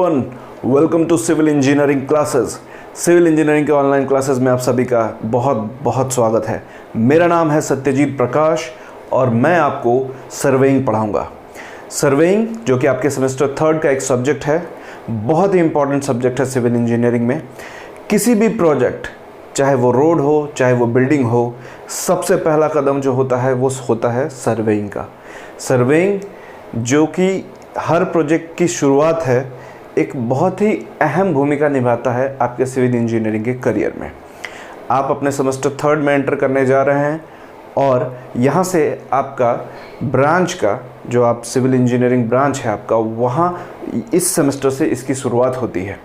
Everyone, welcome to civil engineering classes. Civil engineering के online classes में आप सभी का बहुत बहुत स्वागत है। मेरा नाम है सत्यजीत प्रकाश और मैं आपको सर्वेइंग पढ़ाऊंगा। सर्वेइंग जो कि आपके सेमेस्टर थर्ड का एक सब्जेक्ट है, बहुत ही इंपॉर्टेंट सब्जेक्ट है सिविल इंजीनियरिंग में। किसी भी प्रोजेक्ट, चाहे वो रोड हो चाहे वो बिल्डिंग हो, सबसे पहला कदम जो होता है वो होता है सर्वेइंग का। सर्वेइंग जो कि हर प्रोजेक्ट की शुरुआत है, एक बहुत ही अहम भूमिका निभाता है आपके सिविल इंजीनियरिंग के करियर में। आप अपने सेमेस्टर थर्ड में एंटर करने जा रहे हैं और यहाँ से आपका ब्रांच का, जो आप सिविल इंजीनियरिंग ब्रांच है आपका, वहाँ इस सेमेस्टर से इसकी शुरुआत होती है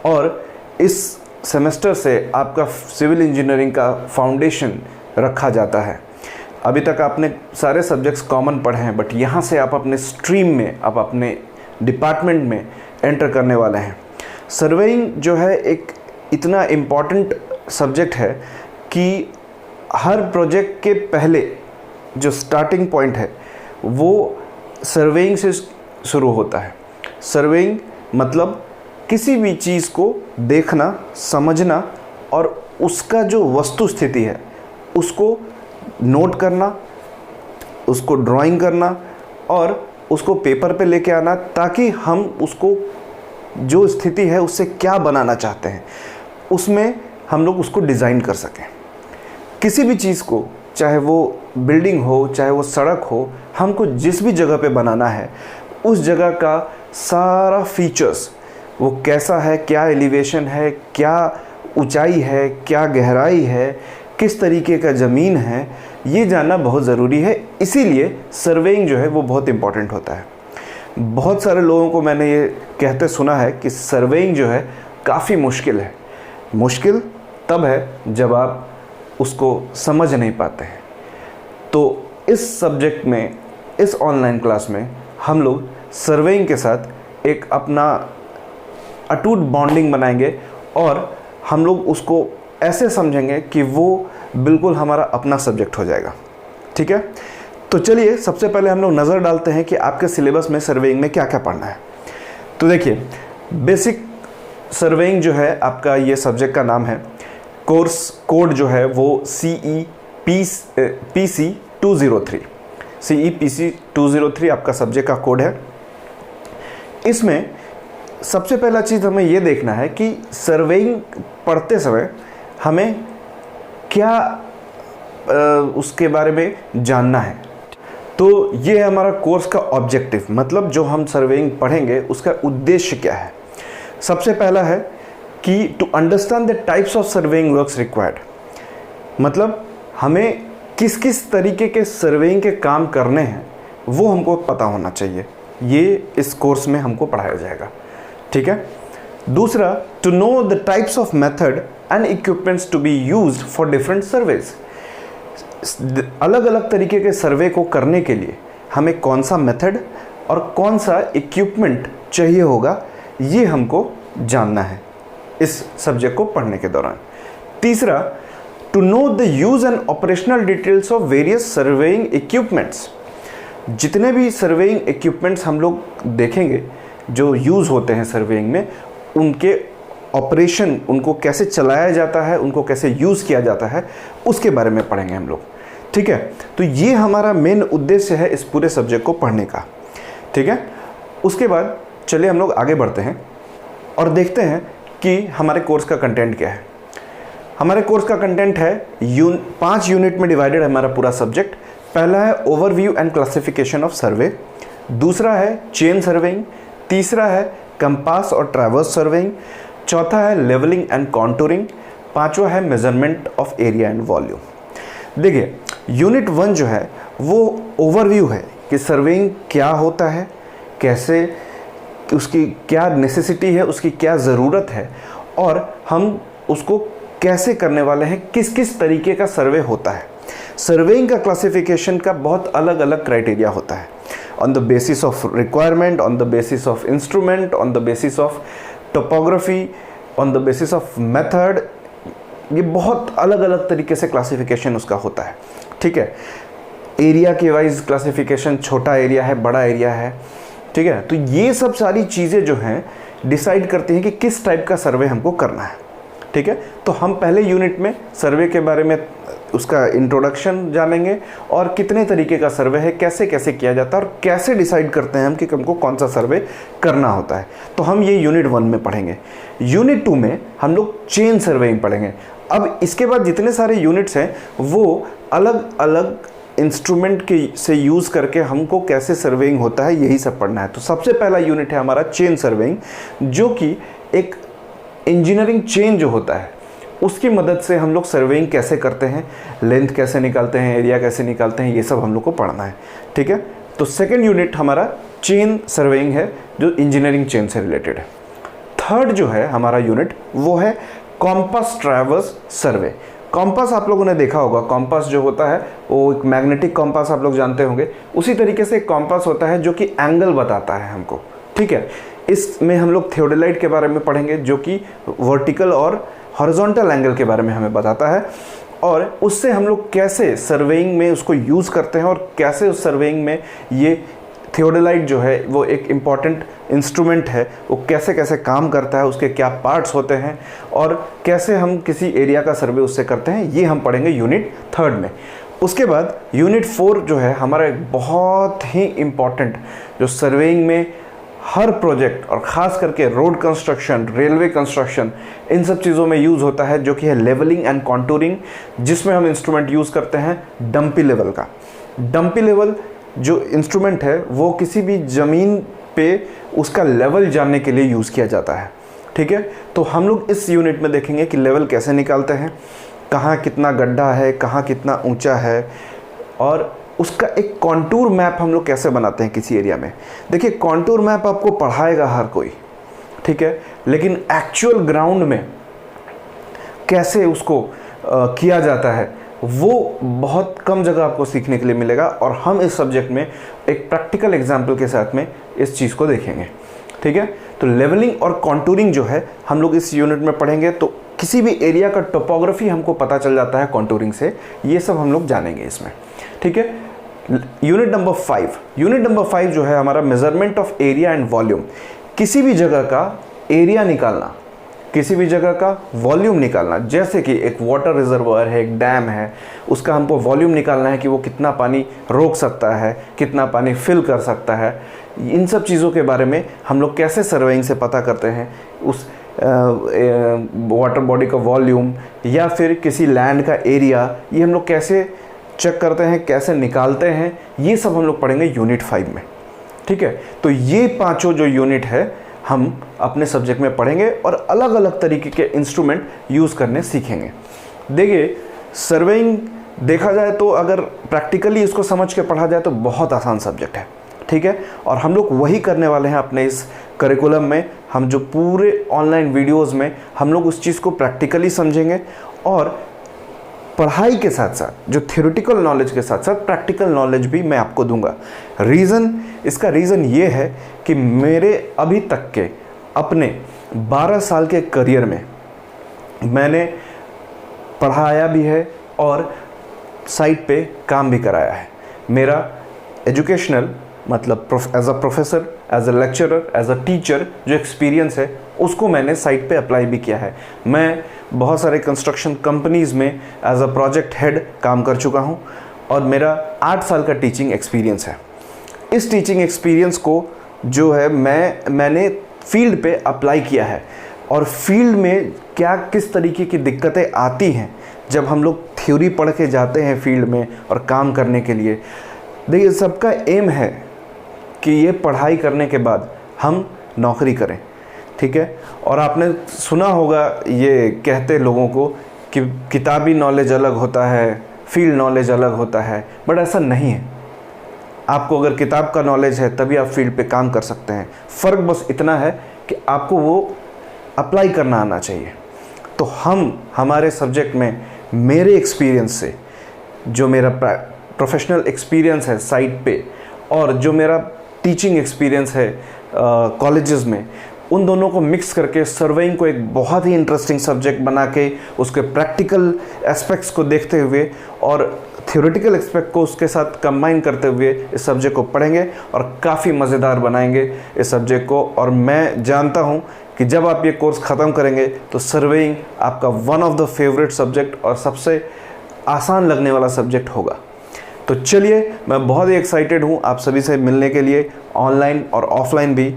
और इस सेमेस्टर से आपका सिविल इंजीनियरिंग का फाउंडेशन रखा जाता है। अभी तक आपने सारे सब्जेक्ट्स कॉमन पढ़े हैं, बट यहाँ से आप अपने स्ट्रीम में, आप अपने डिपार्टमेंट में एंटर करने वाले हैं। सर्वेइंग जो है एक इतना इम्पॉर्टेंट सब्जेक्ट है कि हर प्रोजेक्ट के पहले जो स्टार्टिंग पॉइंट है वो सर्वेइंग से शुरू होता है। सर्वेइंग मतलब किसी भी चीज़ को देखना, समझना और उसका जो वस्तु स्थिति है उसको नोट करना, उसको ड्राइंग करना और उसको पेपर पे लेके आना, ताकि हम उसको जो स्थिति है उससे क्या बनाना चाहते हैं उसमें हम लोग उसको डिज़ाइन कर सकें। किसी भी चीज़ को, चाहे वो बिल्डिंग हो चाहे वो सड़क हो, हमको जिस भी जगह पे बनाना है उस जगह का सारा फीचर्स, वो कैसा है, क्या एलिवेशन है, क्या ऊंचाई है, क्या गहराई है, किस तरीके का ज़मीन है, ये जानना बहुत ज़रूरी है। इसीलिए सर्वेइंग जो है वो बहुत इम्पॉर्टेंट होता है। बहुत सारे लोगों को मैंने ये कहते सुना है कि सर्वेइंग जो है काफ़ी मुश्किल है। मुश्किल तब है जब आप उसको समझ नहीं पाते हैं। तो इस सब्जेक्ट में, इस ऑनलाइन क्लास में हम लोग सर्वेइंग के साथ एक अपना अटूट बॉन्डिंग बनाएंगे और हम लोग उसको ऐसे समझेंगे कि वो बिल्कुल हमारा अपना सब्जेक्ट हो जाएगा। ठीक है, तो चलिए सबसे पहले हम लोग नज़र डालते हैं कि आपके सिलेबस में सर्वेइंग में क्या क्या पढ़ना है। तो देखिए, बेसिक सर्वेइंग जो है आपका, ये सब्जेक्ट का नाम है। कोर्स कोड जो है वो CEPC 203 CEPC 203 आपका सब्जेक्ट का कोड है। इसमें सबसे पहला चीज़ हमें ये देखना है कि सर्वेइंग पढ़ते समय हमें क्या उसके बारे में जानना है। तो ये है हमारा कोर्स का ऑब्जेक्टिव, मतलब जो हम सर्वेइंग पढ़ेंगे उसका उद्देश्य क्या है। सबसे पहला है कि to understand the types of surveying works required, मतलब हमें किस किस तरीके के सर्वेइंग के काम करने हैं वो हमको पता होना चाहिए। ये इस कोर्स में हमको पढ़ाया जाएगा। ठीक है। दूसरा, to know the types of method and equipments to be used for different surveys. अलग अलग तरीके के सर्वे को करने के लिए हमें कौन सा मेथड और कौन सा इक्विपमेंट चाहिए होगा, ये हमको जानना है इस सब्जेक्ट को पढ़ने के दौरान। तीसरा, to know the use and operational details of various surveying equipments. जितने भी सर्वेइंग इक्विपमेंट्स हम लोग देखेंगे जो यूज़ होते हैं सर्वेइंग में, उनके ऑपरेशन, उनको कैसे चलाया जाता है, उनको कैसे यूज़ किया जाता है, उसके बारे में पढ़ेंगे हम लोग। ठीक है, तो ये हमारा मेन उद्देश्य है इस पूरे सब्जेक्ट को पढ़ने का। ठीक है, उसके बाद चलिए हम लोग आगे बढ़ते हैं और देखते हैं कि हमारे कोर्स का कंटेंट क्या है। हमारे कोर्स का कंटेंट है 5 यूनिट में डिवाइडेड है हमारा पूरा सब्जेक्ट। पहला है ओवरव्यू एंड क्लासिफिकेशन ऑफ सर्वे, दूसरा है चेन सर्वेइंग, तीसरा है कंपास और ट्रैवर्स सर्वेइंग, चौथा है लेवलिंग एंड कॉन्टूरिंग, पांचवा है measurement of area and volume. देखिए, यूनिट 1 जो है वो ओवरव्यू है कि सर्वेइंग क्या होता है, कैसे, उसकी क्या नेसेसिटी है, उसकी क्या ज़रूरत है और हम उसको कैसे करने वाले हैं, किस किस तरीके का सर्वे होता है। सर्वेइंग का क्लासिफिकेशन का बहुत अलग अलग क्राइटेरिया होता है, on the basis of requirement, on the basis of instrument, on the basis of topography, on the basis of method. ये बहुत अलग अलग तरीके से क्लासिफिकेशन उसका होता है। ठीक है, एरिया के वाइज क्लासिफिकेशन, छोटा एरिया है, बड़ा एरिया है। ठीक है, तो ये सब सारी चीज़ें जो हैं डिसाइड करती हैं कि किस टाइप का सर्वे हमको करना है। ठीक है, तो हम पहले यूनिट में सर्वे के बारे में उसका इंट्रोडक्शन जानेंगे और कितने तरीके का सर्वे है, कैसे कैसे किया जाता है और कैसे डिसाइड करते हैं हम कि हमको कौन सा सर्वे करना होता है। तो हम ये यूनिट 1 में पढ़ेंगे। यूनिट 2 में हम लोग चेन सर्वेइंग पढ़ेंगे। अब इसके बाद जितने सारे यूनिट्स हैं वो अलग अलग इंस्ट्रूमेंट के से यूज़ करके हमको कैसे सर्वेइंग होता है यही सब पढ़ना है। तो सबसे पहला यूनिट है हमारा चेन सर्वेइंग, जो कि एक इंजीनियरिंग चेन जो होता है उसकी मदद से हम लोग सर्वेइंग कैसे करते हैं, लेंथ कैसे निकालते हैं, एरिया कैसे निकालते हैं, ये सब हम लोग को पढ़ना है। ठीक है, तो सेकेंड यूनिट हमारा चेन सर्वेइंग है जो इंजीनियरिंग चेन से रिलेटेड है। थर्ड जो है हमारा यूनिट वो है कॉम्पास ट्रैवर्स सर्वे। कॉम्पास आप लोगों ने देखा होगा, कॉम्पास जो होता है वो एक मैग्नेटिक कॉम्पास आप लोग जानते होंगे। उसी तरीके से एक कॉम्पास होता है जो कि एंगल बताता है हमको। ठीक है, इसमें हम लोग थियोडेलाइट के बारे में पढ़ेंगे जो कि वर्टिकल और हॉरिजॉन्टल एंगल के बारे में हमें बताता है, और उससे हम लोग कैसे सर्वेइंग में उसको यूज़ करते हैं और कैसे उस सर्वेइंग में ये थियोडेलाइट जो है वो एक इम्पॉर्टेंट इंस्ट्रूमेंट है, वो कैसे कैसे काम करता है, उसके क्या पार्ट्स होते हैं और कैसे हम किसी एरिया का सर्वे उससे करते हैं, ये हम पढ़ेंगे यूनिट 3 में। उसके बाद यूनिट 4 जो है हमारा एक बहुत ही इम्पॉर्टेंट, जो सर्वेइंग में हर प्रोजेक्ट और ख़ास करके रोड कंस्ट्रक्शन, रेलवे कंस्ट्रक्शन, इन सब चीज़ों में यूज़ होता है, जो कि है लेवलिंग एंड कॉन्टूरिंग, जिसमें हम इंस्ट्रूमेंट यूज़ करते हैं डंपी लेवल का। डंपी लेवल जो इंस्ट्रूमेंट है वो किसी भी ज़मीन पे उसका लेवल जानने के लिए यूज़ किया जाता है। ठीक है, तो हम लोग इस यूनिट में देखेंगे कि लेवल कैसे निकालते हैं, कहाँ कितना गड्ढा है, कहाँ कितना ऊंचा है, और उसका एक कॉन्टूर मैप हम लोग कैसे बनाते हैं किसी एरिया में। देखिए, कॉन्टूर मैप आपको पढ़ाएगा हर कोई, ठीक है, लेकिन एक्चुअल ग्राउंड में कैसे उसको किया जाता है वो बहुत कम जगह आपको सीखने के लिए मिलेगा, और हम इस सब्जेक्ट में एक प्रैक्टिकल एग्जाम्पल के साथ में इस चीज़ को देखेंगे। ठीक है, तो लेवलिंग और कॉन्टूरिंग जो है हम लोग इस यूनिट में पढ़ेंगे। तो किसी भी एरिया का टोपोग्राफी हमको पता चल जाता है कॉन्टूरिंग से, ये सब हम लोग जानेंगे इसमें। ठीक है, यूनिट नंबर 5। यूनिट नंबर 5 जो है हमारा measurement of area and volume. किसी भी जगह का एरिया निकालना, किसी भी जगह का वॉल्यूम निकालना, जैसे कि एक वाटर रिजर्वायर है, एक डैम है, उसका हमको वॉल्यूम निकालना है कि वो कितना पानी रोक सकता है, कितना पानी फिल कर सकता है। इन सब चीज़ों के बारे में हम लोग कैसे सर्वेइंग से पता करते हैं उस वाटर बॉडी का वॉल्यूम, या फिर किसी लैंड का एरिया, ये हम लोग कैसे चेक करते हैं, कैसे निकालते हैं, ये सब हम लोग पढ़ेंगे यूनिट 5 में। ठीक है, तो ये पांचों जो यूनिट है हम अपने सब्जेक्ट में पढ़ेंगे और अलग अलग तरीके के इंस्ट्रूमेंट यूज़ करने सीखेंगे। देखिए, सर्वेइंग देखा जाए तो अगर प्रैक्टिकली इसको समझ के पढ़ा जाए तो बहुत आसान सब्जेक्ट है। ठीक है, और हम लोग वही करने वाले हैं अपने इस करिकुलम में। हम जो पूरे ऑनलाइन वीडियोज़ में हम लोग उस चीज़ को प्रैक्टिकली समझेंगे, और पढ़ाई के साथ साथ जो थ्योरेटिकल नॉलेज के साथ साथ प्रैक्टिकल नॉलेज भी मैं आपको दूंगा। इसका रीज़न ये है कि मेरे अभी तक के अपने 12 साल के करियर में मैंने पढ़ाया भी है और साइट पे काम भी कराया है। मेरा एजुकेशनल मतलब as a professor, as a lecturer, as a teacher जो एक्सपीरियंस है उसको मैंने साइट पे अप्लाई भी किया है। मैं बहुत सारे कंस्ट्रक्शन कंपनीज़ में एज अ प्रोजेक्ट हेड काम कर चुका हूँ, और मेरा 8 साल का टीचिंग एक्सपीरियंस है। इस टीचिंग एक्सपीरियंस को जो है मैंने फील्ड पे अप्लाई किया है, और फील्ड में क्या किस तरीके की दिक्कतें आती हैं जब हम लोग थ्योरी पढ़ के जाते हैं फील्ड में और काम करने के लिए। देखिए, सबका एम है कि ये पढ़ाई करने के बाद हम नौकरी करें। ठीक है, और आपने सुना होगा ये कहते लोगों को कि किताबी नॉलेज अलग होता है, फील्ड नॉलेज अलग होता है, बट ऐसा नहीं है। आपको अगर किताब का नॉलेज है तभी आप फील्ड पे काम कर सकते हैं। फ़र्क बस इतना है कि आपको वो अप्लाई करना आना चाहिए। तो हम हमारे सब्जेक्ट में मेरे एक्सपीरियंस से, जो मेरा प्रोफेशनल एक्सपीरियंस है साइट पे, और जो मेरा टीचिंग एक्सपीरियंस है कॉलेजेस में, उन दोनों को मिक्स करके सर्वेइंग को एक बहुत ही इंटरेस्टिंग सब्जेक्ट बना के उसके प्रैक्टिकल एस्पेक्ट्स को देखते हुए और थ्योरेटिकल एस्पेक्ट को उसके साथ कंबाइन करते हुए इस सब्जेक्ट को पढ़ेंगे और काफ़ी मज़ेदार बनाएंगे इस सब्जेक्ट को। और मैं जानता हूँ कि जब आप ये कोर्स ख़त्म करेंगे तो सर्वेइंग आपका one of the favourite subject और सबसे आसान लगने वाला सब्जेक्ट होगा। तो चलिए, मैं बहुत ही एक्साइटेड हूँ आप सभी से मिलने के लिए, ऑनलाइन और ऑफलाइन भी।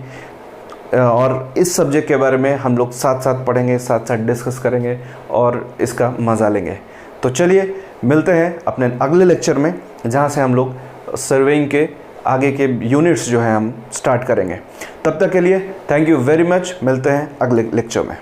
और इस सब्जेक्ट के बारे में हम लोग साथ साथ पढ़ेंगे, साथ साथ डिस्कस करेंगे और इसका मज़ा लेंगे। तो चलिए मिलते हैं अपने अगले लेक्चर में, जहाँ से हम लोग सर्वेइंग के आगे के यूनिट्स जो हैं हम स्टार्ट करेंगे। तब तक के लिए थैंक यू वेरी मच। मिलते हैं अगले लेक्चर में।